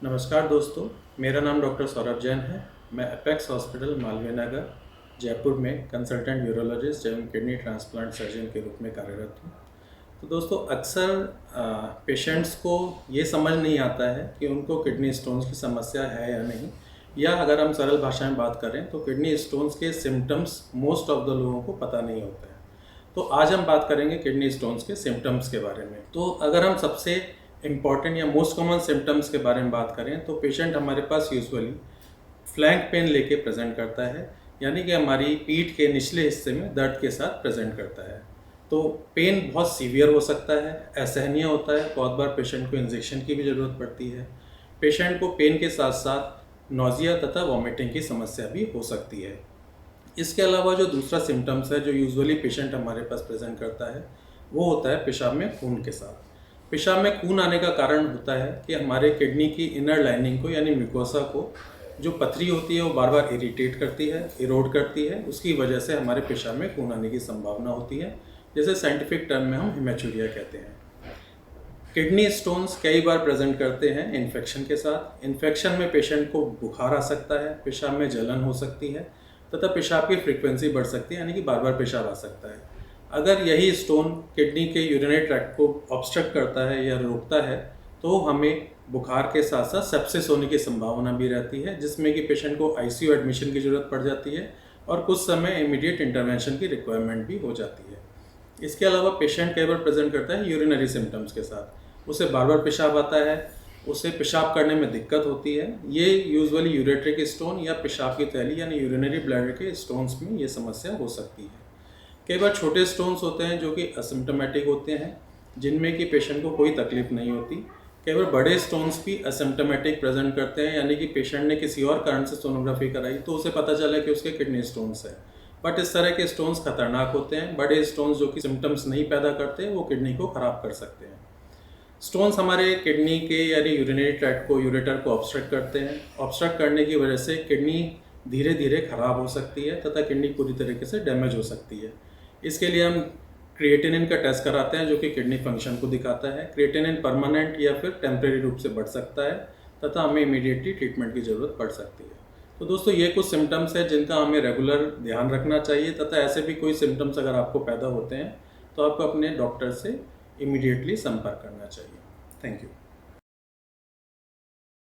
नमस्कार दोस्तों, मेरा नाम डॉक्टर सौरभ जैन है। मैं अपेक्स हॉस्पिटल मालवीय नगर जयपुर में कंसल्टेंट यूरोलॉजिस्ट एवं किडनी ट्रांसप्लांट सर्जन के रूप में कार्यरत हूँ। तो दोस्तों, अक्सर पेशेंट्स को ये समझ नहीं आता है कि उनको किडनी स्टोन्स की समस्या है या नहीं, या अगर हम सरल भाषा में बात करें तो किडनी स्टोन्स के सिम्टम्स मोस्ट ऑफ द लोगों को पता नहीं होता है। तो आज हम बात करेंगे किडनी स्टोन्स के सिम्टम्स के बारे में। तो अगर हम सबसे इम्पॉर्टेंट या मोस्ट कॉमन सिम्टम्स के बारे में बात करें तो पेशेंट हमारे पास यूजुअली फ्लैंक पेन लेके प्रेजेंट करता है, यानी कि हमारी पीठ के निचले हिस्से में दर्द के साथ प्रेजेंट करता है। तो पेन बहुत सीवियर हो सकता है, असहनीय होता है, बहुत बार पेशेंट को इंजेक्शन की भी ज़रूरत पड़ती है। पेशेंट को पेन के साथ साथ नोजिया तथा वॉमिटिंग की समस्या भी हो सकती है। इसके अलावा जो दूसरा सिम्टम्स है जो यूजुअली पेशेंट हमारे पास प्रेजेंट करता है वो होता है पेशाब में खून के साथ। पेशाब में खून आने का कारण होता है कि हमारे किडनी की इनर लाइनिंग को यानी म्यूकोसा को जो पथरी होती है वो बार बार इरिटेट करती है, इरोड करती है। उसकी वजह से हमारे पेशाब में खून आने की संभावना होती है, जैसे साइंटिफिक टर्म में हम हेमेचूरिया कहते हैं। किडनी स्टोन्स कई बार प्रेजेंट करते हैं इन्फेक्शन के साथ। इन्फेक्शन में पेशेंट को बुखार आ सकता है, पेशाब में जलन हो सकती है तथा पेशाब की फ्रीक्वेंसी बढ़ सकती है, यानी कि बार बार पेशाब आ सकता है। अगर यही स्टोन किडनी के यूरिनरी ट्रैक्ट को ऑब्स्ट्रक्ट करता है या रोकता है तो हमें बुखार के साथ साथ सेप्सिस होने की संभावना भी रहती है, जिसमें कि पेशेंट को आईसीयू एडमिशन की ज़रूरत पड़ जाती है और कुछ समय इमीडिएट इंटरवेंशन की रिक्वायरमेंट भी हो जाती है। इसके अलावा पेशेंट कई बार प्रेजेंट करता है यूरिनरी सिम्टम्स के साथ। उसे बार बार पेशाब आता है, उसे पेशाब करने में दिक्कत होती है। ये यूजुअली यूरेट्रिक स्टोन या पेशाब की थैली यानी यूरिनरी ब्लैडर के स्टोन्स में ये समस्या हो सकती है। कई बार छोटे स्टोन्स होते हैं जो कि असिम्प्टोमेटिक होते हैं, जिनमें कि पेशेंट को कोई तकलीफ नहीं होती। कई बार बड़े स्टोन्स भी असिम्प्टोमेटिक प्रेजेंट करते हैं, यानी कि पेशेंट ने किसी और कारण से सोनोग्राफी कराई तो उसे पता चला कि उसके किडनी स्टोन्स है। बट इस तरह के स्टोन्स खतरनाक होते हैं। बड़े स्टोन्स जो कि सिम्टम्स नहीं पैदा करते वो किडनी को ख़राब कर सकते हैं। स्टोन्स हमारे किडनी के यानी यूरिनरी ट्रैक्ट को, यूरेटर को ऑब्स्ट्रक्ट करते हैं। ऑब्स्ट्रक्ट करने की वजह से किडनी धीरे धीरे ख़राब हो सकती है तथा किडनी पूरी तरीके से डैमेज हो सकती है। इसके लिए हम क्रिएटिनिन का टेस्ट कराते हैं जो कि किडनी फंक्शन को दिखाता है। क्रिएटिनिन परमानेंट या फिर टेम्परेरी रूप से बढ़ सकता है तथा हमें इमीडिएटली ट्रीटमेंट की ज़रूरत पड़ सकती है। तो दोस्तों, ये कुछ सिम्टम्स हैं जिनका हमें रेगुलर ध्यान रखना चाहिए तथा ऐसे भी कोई सिम्टम्स अगर आपको पैदा होते हैं तो आपको अपने डॉक्टर से इमीडिएटली संपर्क करना चाहिए। Thank you.